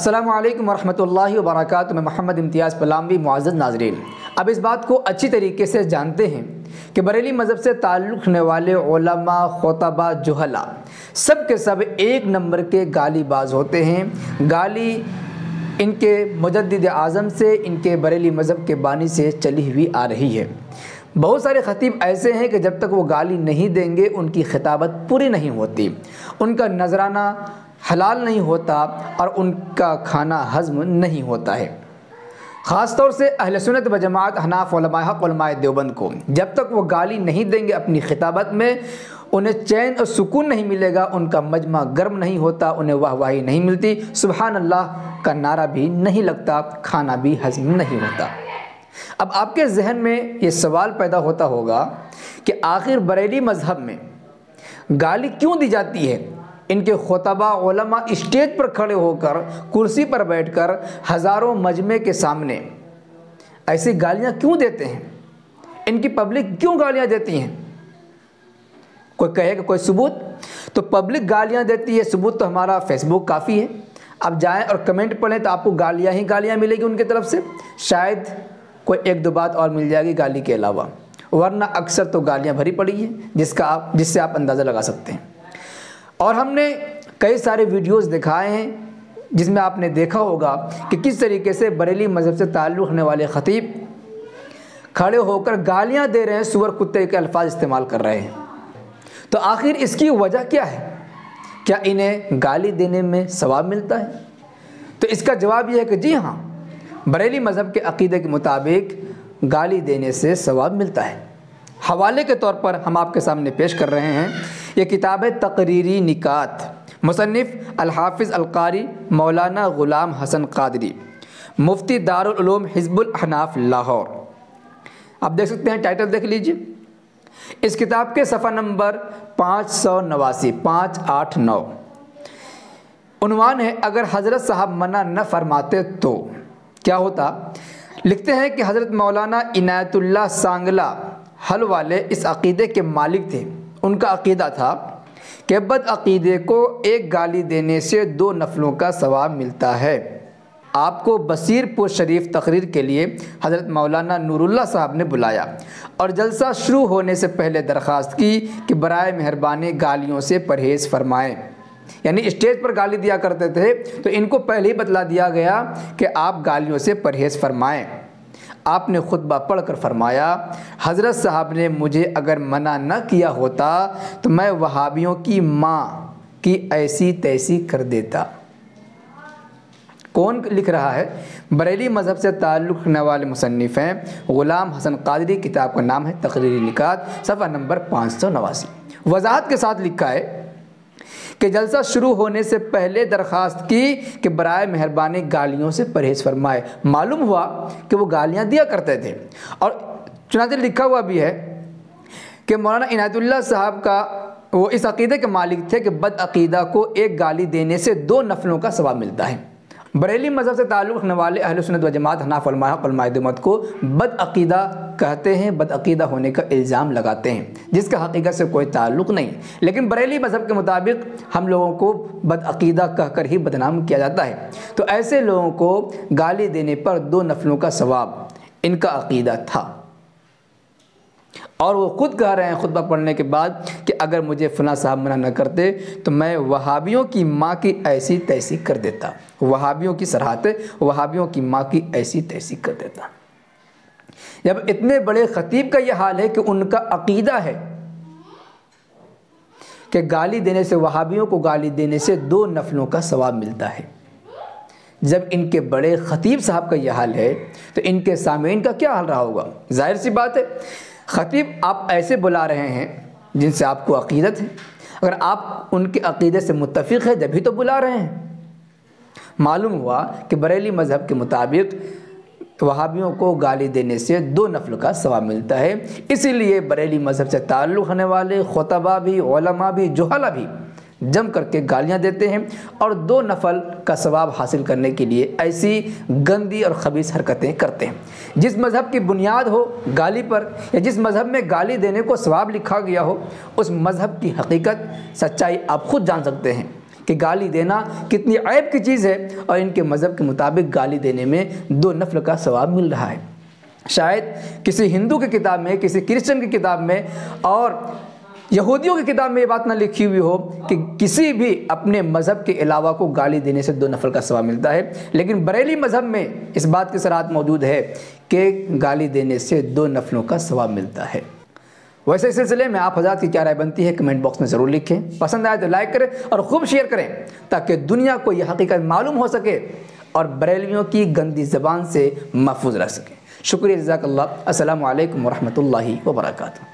السلام علیکم ورحمۃ اللہ وبرکاتہ۔ میں محمد امتیاز پلاموی۔ معزز ناظرین، اب اس بات کو اچھی طریقے سے جانتے ہیں کہ بریلی مذہب سے تعلق رکھنے والے علماء، خطباء، جہلاء سب کے سب ایک نمبر کے گالی باز ہوتے ہیں۔ گالی ان کے مجدد اعظم سے، ان کے بریلی مذہب کے بانی سے چلی ہوئی آ رہی ہے۔ بہت سارے خطیب ایسے ہیں کہ جب تک وہ گالی نہیں دیں گے ان کی خطابت پوری نہیں ہوتی، ان کا نذرانہ حلال نہیں ہوتا اور ان کا کھانا ہضم نہیں ہوتا ہے۔ خاص طور سے اہل سنت و جماعت، احناف علماء حق، علماء دیوبند کو جب تک وہ گالی نہیں دیں گے اپنی خطابت میں، انہیں چین اور سکون نہیں ملے گا، ان کا مجمع گرم نہیں ہوتا، انہیں واہ واہی نہیں ملتی، سبحان اللہ کا نعرہ بھی نہیں لگتا، کھانا بھی ہضم نہیں ہوتا۔ اب آپ کے ذہن میں یہ سوال پیدا ہوتا ہوگا کہ آخر بریلی مذہب میں گالی کیوں دی جاتی ہے؟ ان کے خطباء علماء اسٹیج پر کھڑے ہو کر، کرسی پر بیٹھ کر ہزاروں مجمع کے سامنے ایسی گالیاں کیوں دیتے ہیں؟ ان کی پبلک کیوں گالیاں دیتی ہیں؟ کوئی کہے کہ کوئی ثبوت؟ تو پبلک گالیاں دیتی ہے، ثبوت تو ہمارا فیس بک کافی ہے۔ آپ جائیں اور کمنٹ پڑھیں تو آپ کو گالیاں ہی گالیاں ملے گی ان کی طرف سے، شاید کوئی ایک دو بات اور مل جائے گی گالی کے علاوہ، ورنہ اکثر تو گالیاں بھری پڑی ہیں جس سے آپ اندازہ لگا سکتے ہیں۔ اور ہم نے کئی سارے ویڈیوز دکھائے ہیں جس میں آپ نے دیکھا ہوگا کہ کس طریقے سے بریلی مذہب سے تعلق رکھنے والے خطیب کھڑے ہو کر گالیاں دے رہے ہیں، سور کتے کے الفاظ استعمال کر رہے ہیں۔ تو آخر اس کی وجہ کیا ہے؟ کیا انہیں گالی دینے میں ثواب ملتا ہے؟ تو اس کا جواب یہ ہے کہ جی ہاں، بریلی مذہب کے عقیدے کے مطابق گالی دینے سے ثواب ملتا ہے۔ حوالے کے طور پر ہم آپ کے سامنے پیش کر رہے ہیں، یہ کتاب ہے تقریری نکات، مصنف الحافظ القاری مولانا غلام حسن قادری، مفتی دارالعلوم حزب الاحناف لاہور۔ آپ دیکھ سکتے ہیں، ٹائٹل دیکھ لیجئے۔ اس کتاب کے صفحہ نمبر 589 عنوان ہے اگر حضرت صاحب منع نہ فرماتے تو کیا ہوتا؟ لکھتے ہیں کہ حضرت مولانا عنایت اللہ سانگلا حل والے اس عقیدے کے مالک تھے۔ ان کا عقیدہ تھا کہ بد عقیدے کو ایک گالی دینے سے 2 نفلوں کا ثواب ملتا ہے۔ آپ کو بصیر پور شریف تقریر کے لیے حضرت مولانا نور اللہ صاحب نے بلایا اور جلسہ شروع ہونے سے پہلے درخواست کی کہ برائے مہربانی گالیوں سے پرہیز فرمائیں۔ یعنی اسٹیج پر گالی دیا کرتے تھے تو ان کو پہلے ہی بتلا دیا گیا کہ آپ گالیوں سے پرہیز فرمائیں۔ آپ نے خطبہ پڑھ کر فرمایا، حضرت صاحب نے مجھے اگر منع نہ کیا ہوتا تو میں وہابیوں کی ماں کی ایسی تیسی کر دیتا۔ کون لکھ رہا ہے؟ بریلی مذہب سے تعلق رکھنے والے مصنف ہیں غلام حسن قادری، کتاب کا نام ہے تقریری نکات، صفحہ نمبر 589۔ وضاحت کے ساتھ لکھا ہے کہ جلسہ شروع ہونے سے پہلے درخواست کی کہ برائے مہربانی گالیوں سے پرہیز فرمائے۔ معلوم ہوا کہ وہ گالیاں دیا کرتے تھے، اور چنانچہ لکھا ہوا بھی ہے کہ مولانا عنایت اللہ صاحب کا وہ اس عقیدے کے مالک تھے کہ بد عقیدہ کو ایک گالی دینے سے 2 نفلوں کا ثواب ملتا ہے۔ بریلی مذہب سے تعلق رکھنے والے اہل سنت و جماعت، احناف علماء حق، علماء دیوبند کو بد عقیدہ کہتے ہیں، بد عقیدہ ہونے کا الزام لگاتے ہیں جس کا حقیقت سے کوئی تعلق نہیں۔ لیکن بریلی مذہب کے مطابق ہم لوگوں کو بد عقیدہ کہہ کر ہی بدنام کیا جاتا ہے۔ تو ایسے لوگوں کو گالی دینے پر 2 نفلوں کا ثواب ان کا عقیدہ تھا، اور وہ خود کہہ رہے ہیں خطبہ پڑھنے کے بعد کہ اگر مجھے فلاں صاحب منع نہ کرتے تو میں وہابیوں کی ماں کی ایسی تیسی کر دیتا۔ وہابیوں کی صراحت ہے، وہابیوں کی ماں کی ایسی تیسی کر دیتا۔ جب اتنے بڑے خطیب کا یہ حال ہے کہ ان کا عقیدہ ہے کہ گالی دینے سے، وہابیوں کو گالی دینے سے 2 نفلوں کا ثواب ملتا ہے، جب ان کے بڑے خطیب صاحب کا یہ حال ہے تو ان کے سامعین کا کیا حال رہا ہوگا؟ ظاہر سی بات ہے، خطیب آپ ایسے بلا رہے ہیں جن سے آپ کو عقیدت ہے، اگر آپ ان کے عقیدے سے متفق ہیں جبھی تو بلا رہے ہیں۔ معلوم ہوا کہ بریلی مذہب کے مطابق وہابیوں کو گالی دینے سے 2 نفل کا ثواب ملتا ہے، اسی لیے بریلی مذہب سے تعلق رکھنے والے خطباء بھی، علماء بھی، جہلاء بھی جم کر کے گالیاں دیتے ہیں اور 2 نفل کا ثواب حاصل کرنے کے لیے ایسی گندی اور خبیث حرکتیں کرتے ہیں۔ جس مذہب کی بنیاد ہو گالی پر، یا جس مذہب میں گالی دینے کو ثواب لکھا گیا ہو، اس مذہب کی حقیقت، سچائی آپ خود جان سکتے ہیں کہ گالی دینا کتنی عیب کی چیز ہے، اور ان کے مذہب کے مطابق گالی دینے میں 2 نفل کا ثواب مل رہا ہے۔ شاید کسی ہندو کی کتاب میں، کسی کرسچن کی کتاب میں اور یہودیوں کی کتاب میں یہ بات نہ لکھی ہوئی ہو کہ کسی بھی اپنے مذہب کے علاوہ کو گالی دینے سے 2 نفل کا ثواب ملتا ہے، لیکن بریلی مذہب میں اس بات کی صراحت موجود ہے کہ گالی دینے سے 2 نفلوں کا ثواب ملتا ہے۔ ویسے اس سلسلے میں آپ حضرات کی کیا رائے بنتی ہے کمنٹ باکس میں ضرور لکھیں، پسند آئے تو لائک کریں اور خوب شیئر کریں تاکہ دنیا کو یہ حقیقت معلوم ہو سکے اور بریلویوں کی گندی زبان سے محفوظ رہ سکیں۔ شکریہ، جزاک اللہ۔ السلام علیکم ورحمۃ اللہ وبرکاتہ۔